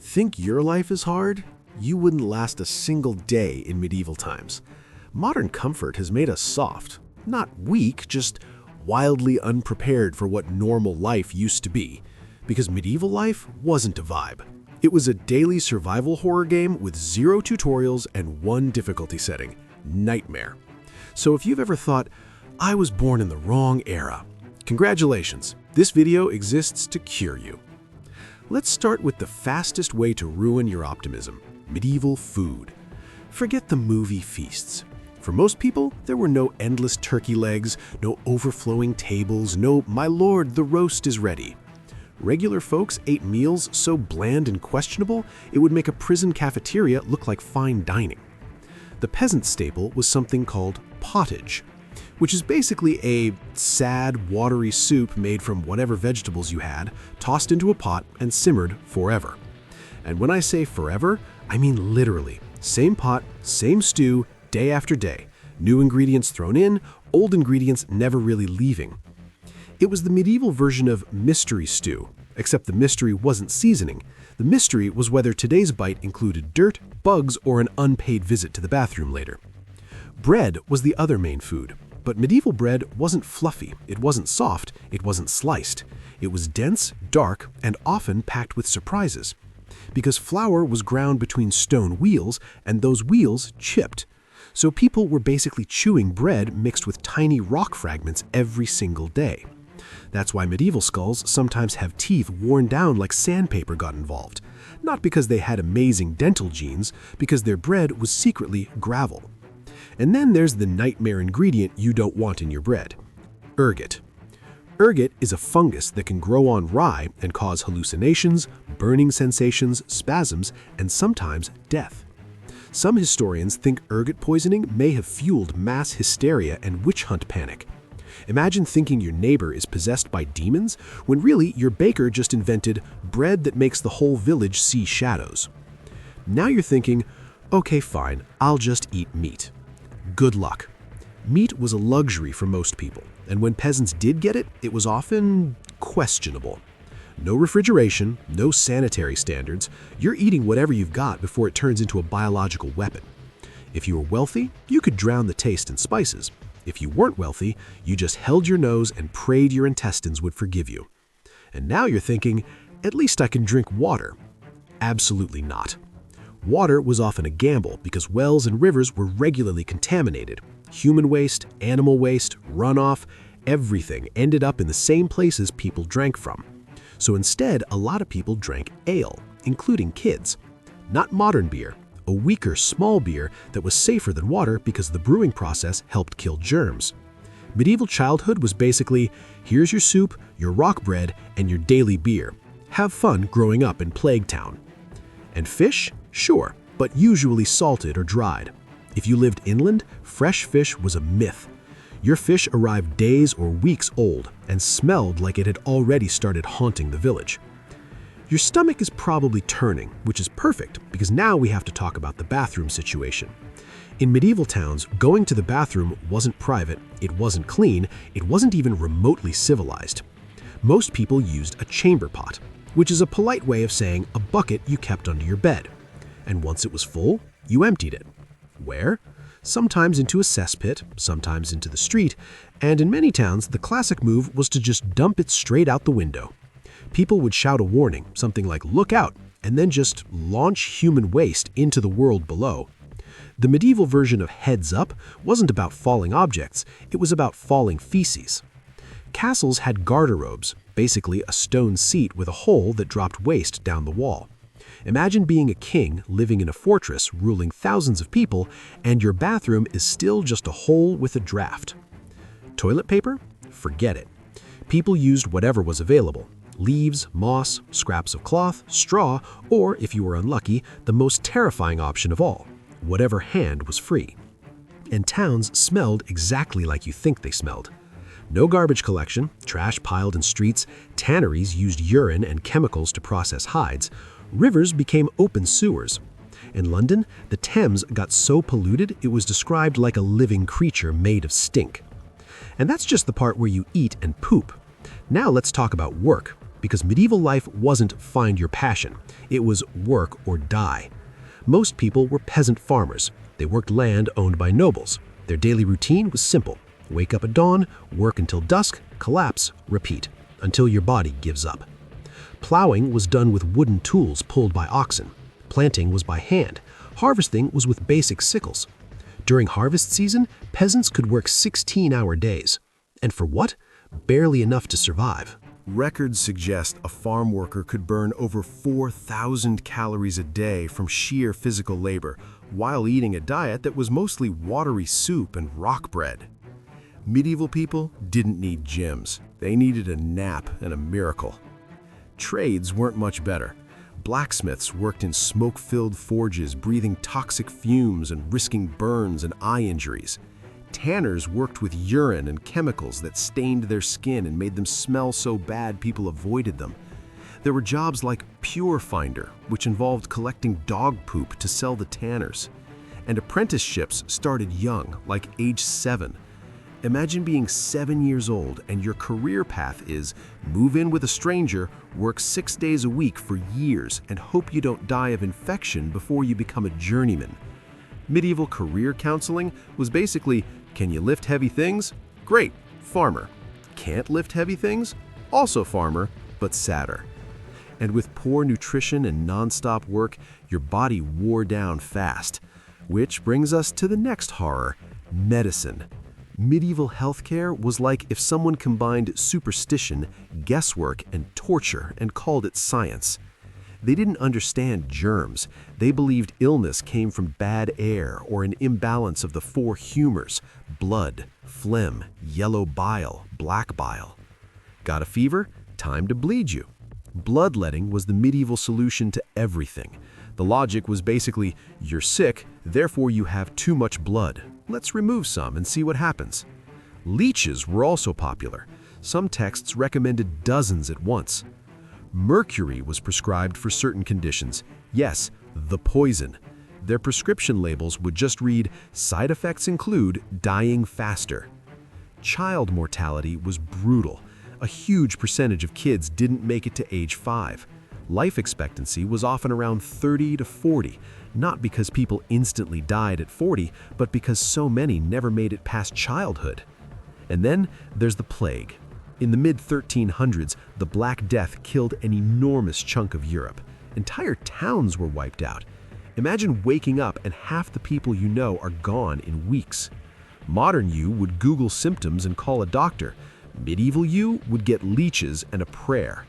Think your life is hard? You wouldn't last a single day in medieval times. Modern comfort has made us soft, not weak, just wildly unprepared for what normal life used to be. Because medieval life wasn't a vibe. It was a daily survival horror game with 0 tutorials and 1 difficulty setting, Nightmare. So if you've ever thought, I was born in the wrong era, congratulations, this video exists to cure you. Let's start with the fastest way to ruin your optimism, medieval food. Forget the movie feasts. For most people, there were no endless turkey legs, no overflowing tables, no "my lord, the roast is ready." Regular folks ate meals so bland and questionable, it would make a prison cafeteria look like fine dining. The peasant staple was something called pottage, which is basically a sad, watery soup made from whatever vegetables you had, tossed into a pot and simmered forever. And when I say forever, I mean literally. Same pot, same stew, day after day. New ingredients thrown in, old ingredients never really leaving. It was the medieval version of mystery stew, except the mystery wasn't seasoning. The mystery was whether today's bite included dirt, bugs, or an unpaid visit to the bathroom later. Bread was the other main food. But medieval bread wasn't fluffy, it wasn't soft, it wasn't sliced. It was dense, dark, and often packed with surprises. Because flour was ground between stone wheels, and those wheels chipped. So people were basically chewing bread mixed with tiny rock fragments every single day. That's why medieval skulls sometimes have teeth worn down like sandpaper got involved. Not because they had amazing dental genes, because their bread was secretly gravel. And then there's the nightmare ingredient you don't want in your bread, ergot. Ergot is a fungus that can grow on rye and cause hallucinations, burning sensations, spasms, and sometimes death. Some historians think ergot poisoning may have fueled mass hysteria and witch hunt panic. Imagine thinking your neighbor is possessed by demons when really your baker just invented bread that makes the whole village see shadows. Now you're thinking, okay, fine, I'll just eat meat. Good luck. Meat was a luxury for most people, and when peasants did get it, it was often questionable. No refrigeration, no sanitary standards, you're eating whatever you've got before it turns into a biological weapon. If you were wealthy, you could drown the taste in spices. If you weren't wealthy, you just held your nose and prayed your intestines would forgive you. And now you're thinking, at least I can drink water. Absolutely not. Water was often a gamble because wells and rivers were regularly contaminated. Human waste, animal waste, runoff, everything ended up in the same places people drank from. So instead, a lot of people drank ale, including kids. Not modern beer, a weaker, small beer that was safer than water because the brewing process helped kill germs. Medieval childhood was basically, here's your soup, your rock bread, and your daily beer. Have fun growing up in Plague Town. And fish? Sure, but usually salted or dried. If you lived inland, fresh fish was a myth. Your fish arrived days or weeks old and smelled like it had already started haunting the village. Your stomach is probably turning, which is perfect because now we have to talk about the bathroom situation. In medieval towns, going to the bathroom wasn't private, it wasn't clean, it wasn't even remotely civilized. Most people used a chamber pot, which is a polite way of saying a bucket you kept under your bed. And once it was full, you emptied it. Where? Sometimes into a cesspit, sometimes into the street, and in many towns, the classic move was to just dump it straight out the window. People would shout a warning, something like, "Look out," and then just launch human waste into the world below. The medieval version of heads up wasn't about falling objects, it was about falling feces. Castles had garderobes, basically a stone seat with a hole that dropped waste down the wall. Imagine being a king living in a fortress ruling thousands of people, and your bathroom is still just a hole with a draft. Toilet paper? Forget it. People used whatever was available. Leaves, moss, scraps of cloth, straw, or, if you were unlucky, the most terrifying option of all, whatever hand was free. And towns smelled exactly like you think they smelled. No garbage collection, trash piled in streets, tanneries used urine and chemicals to process hides. Rivers became open sewers. In London, the Thames got so polluted it was described like a living creature made of stink. And that's just the part where you eat and poop. Now let's talk about work. because medieval life wasn't find your passion. It was work or die. Most people were peasant farmers. They worked land owned by nobles. Their daily routine was simple. Wake up at dawn, work until dusk, collapse, repeat, until your body gives up. Plowing was done with wooden tools pulled by oxen. Planting was by hand. Harvesting was with basic sickles. During harvest season, peasants could work 16-hour days. And for what? Barely enough to survive. Records suggest a farm worker could burn over 4,000 calories a day from sheer physical labor, while eating a diet that was mostly watery soup and rock bread. Medieval people didn't need gyms. They needed a nap and a miracle. Trades weren't much better. Blacksmiths worked in smoke-filled forges, breathing toxic fumes and risking burns and eye injuries. Tanners worked with urine and chemicals that stained their skin and made them smell so bad people avoided them. There were jobs like Pure Finder, which involved collecting dog poop to sell to tanners. And apprenticeships started young, like age 7. Imagine being 7 years old and your career path is move in with a stranger, work 6 days a week for years, and hope you don't die of infection before you become a journeyman. Medieval career counseling was basically, can you lift heavy things? Great, farmer. Can't lift heavy things? Also farmer, but sadder. And with poor nutrition and nonstop work, your body wore down fast. Which brings us to the next horror, medicine. Medieval healthcare was like if someone combined superstition, guesswork, and torture and called it science. They didn't understand germs. They believed illness came from bad air or an imbalance of the 4 humors: blood, phlegm, yellow bile, black bile. Got a fever? Time to bleed you. Bloodletting was the medieval solution to everything. The logic was basically, you're sick, therefore you have too much blood. Let's remove some and see what happens. Leeches were also popular. Some texts recommended dozens at once. Mercury was prescribed for certain conditions. Yes, the poison. Their prescription labels would just read, side effects include dying faster. Child mortality was brutal. A huge percentage of kids didn't make it to age 5. Life expectancy was often around 30 to 40, not because people instantly died at 40, but because so many never made it past childhood. And then there's the plague. In the mid-1300s, the Black Death killed an enormous chunk of Europe. Entire towns were wiped out. Imagine waking up and half the people you know are gone in weeks. Modern you would Google symptoms and call a doctor. Medieval you would get leeches and a prayer.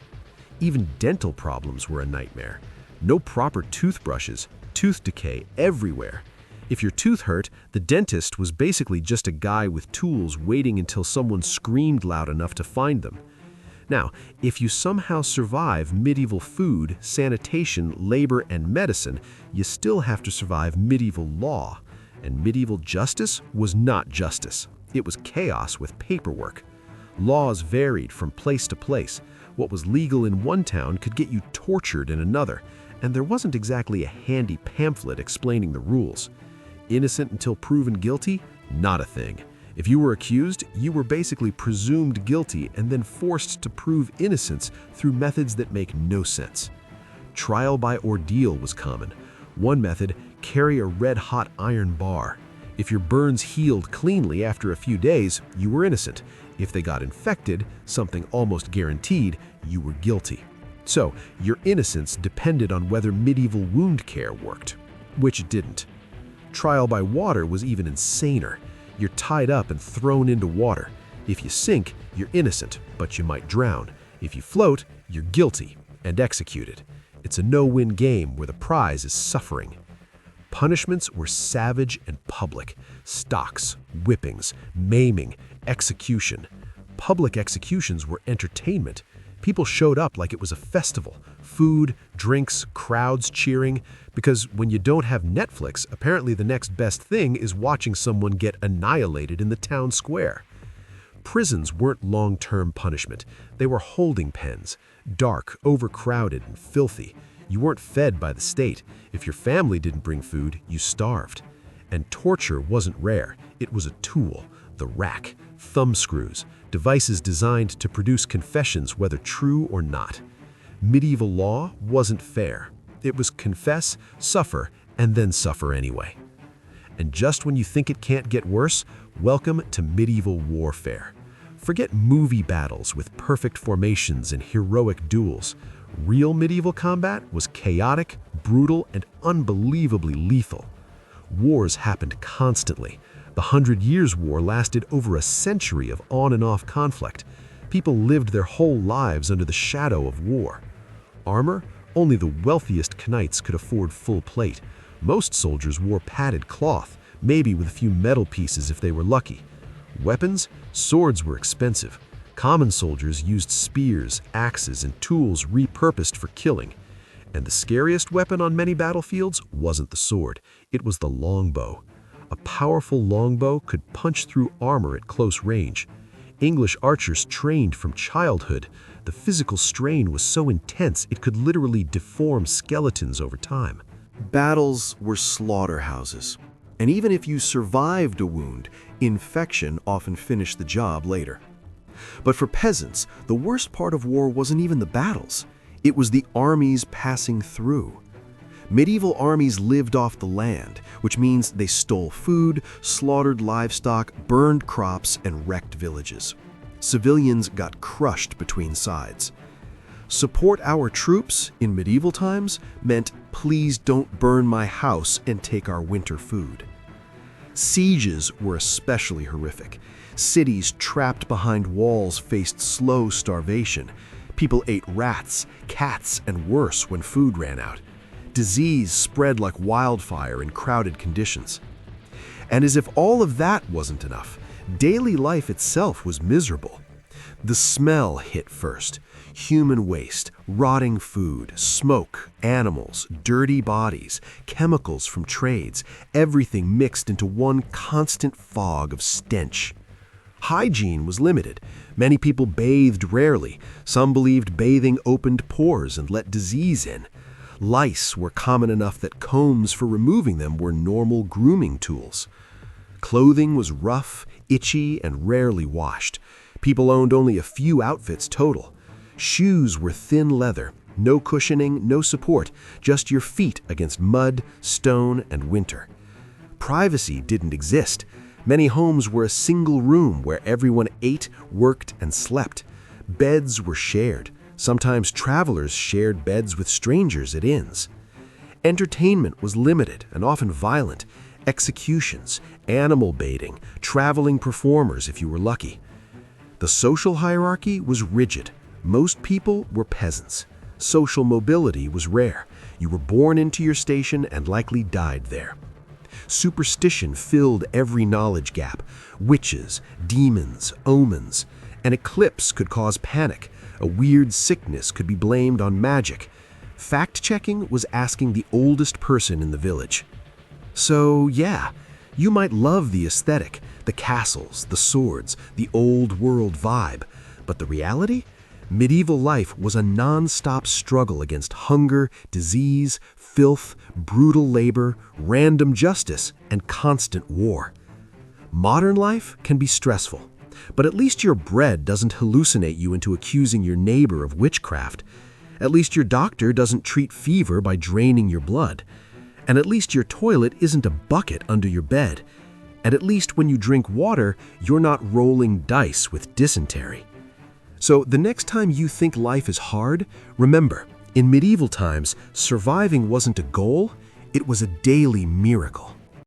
Even dental problems were a nightmare. No proper toothbrushes, tooth decay everywhere. If your tooth hurt, the dentist was basically just a guy with tools waiting until someone screamed loud enough to find them. Now, if you somehow survive medieval food, sanitation, labor, and medicine, you still have to survive medieval law. And medieval justice was not justice. It was chaos with paperwork. Laws varied from place to place. What was legal in one town could get you tortured in another, and there wasn't exactly a handy pamphlet explaining the rules. Innocent until proven guilty? Not a thing. If you were accused, you were basically presumed guilty and then forced to prove innocence through methods that make no sense. Trial by ordeal was common. One method, carry a red-hot iron bar. If your burns healed cleanly after a few days, you were innocent. If they got infected, something almost guaranteed, you were guilty. So, your innocence depended on whether medieval wound care worked, which it didn't. Trial by water was even insaner. You're tied up and thrown into water. If you sink, you're innocent, but you might drown. If you float, you're guilty and executed. It's a no-win game where the prize is suffering. Punishments were savage and public. Stocks, whippings, maiming, execution. Public executions were entertainment. People showed up like it was a festival. Food, drinks, crowds cheering. Because when you don't have Netflix, apparently the next best thing is watching someone get annihilated in the town square. Prisons weren't long-term punishment. They were holding pens. Dark, overcrowded, and filthy. You weren't fed by the state. If your family didn't bring food, you starved. And torture wasn't rare. It was a tool. The rack. thumbscrews, devices designed to produce confessions whether true or not. Medieval law wasn't fair. It was confess, suffer, and then suffer anyway. And just when you think it can't get worse, welcome to medieval warfare. Forget movie battles with perfect formations and heroic duels. Real medieval combat was chaotic, brutal, and unbelievably lethal. Wars happened constantly. The 100 Years' War lasted over a century of on and off conflict. People lived their whole lives under the shadow of war. Armor? Only the wealthiest knights could afford full plate. Most soldiers wore padded cloth, maybe with a few metal pieces if they were lucky. Weapons? Swords were expensive. Common soldiers used spears, axes, and tools repurposed for killing. And the scariest weapon on many battlefields wasn't the sword, it was the longbow. A powerful longbow could punch through armor at close range. English archers trained from childhood. The physical strain was so intense it could literally deform skeletons over time. Battles were slaughterhouses, and even if you survived a wound, infection often finished the job later. But for peasants, the worst part of war wasn't even the battles. It was the armies passing through. Medieval armies lived off the land, which means they stole food, slaughtered livestock, burned crops, and wrecked villages. Civilians got crushed between sides. Support our troops in medieval times meant, please don't burn my house and take our winter food. Sieges were especially horrific. Cities trapped behind walls faced slow starvation. People ate rats, cats, and worse when food ran out. Disease spread like wildfire in crowded conditions. And as if all of that wasn't enough, daily life itself was miserable. The smell hit first. Human waste, rotting food, smoke, animals, dirty bodies, chemicals from trades, everything mixed into one constant fog of stench. Hygiene was limited. Many people bathed rarely. Some believed bathing opened pores and let disease in. Lice were common enough that combs for removing them were normal grooming tools. Clothing was rough, itchy, and rarely washed. People owned only a few outfits total. Shoes were thin leather, no cushioning, no support, just your feet against mud, stone, and winter. Privacy didn't exist. Many homes were a single room where everyone ate, worked, and slept. Beds were shared. Sometimes travelers shared beds with strangers at inns. Entertainment was limited and often violent. Executions, animal baiting, traveling performers if you were lucky. The social hierarchy was rigid. Most people were peasants. Social mobility was rare. You were born into your station and likely died there. Superstition filled every knowledge gap. Witches, demons, omens. An eclipse could cause panic. A weird sickness could be blamed on magic. Fact-checking was asking the oldest person in the village. So yeah, you might love the aesthetic, the castles, the swords, the old world vibe. But the reality? Medieval life was a non-stop struggle against hunger, disease, filth, brutal labor, random justice, and constant war. Modern life can be stressful, but at least your bread doesn't hallucinate you into accusing your neighbor of witchcraft. At least your doctor doesn't treat fever by draining your blood. And at least your toilet isn't a bucket under your bed. And at least when you drink water, you're not rolling dice with dysentery. So the next time you think life is hard, remember, in medieval times, surviving wasn't a goal, it was a daily miracle.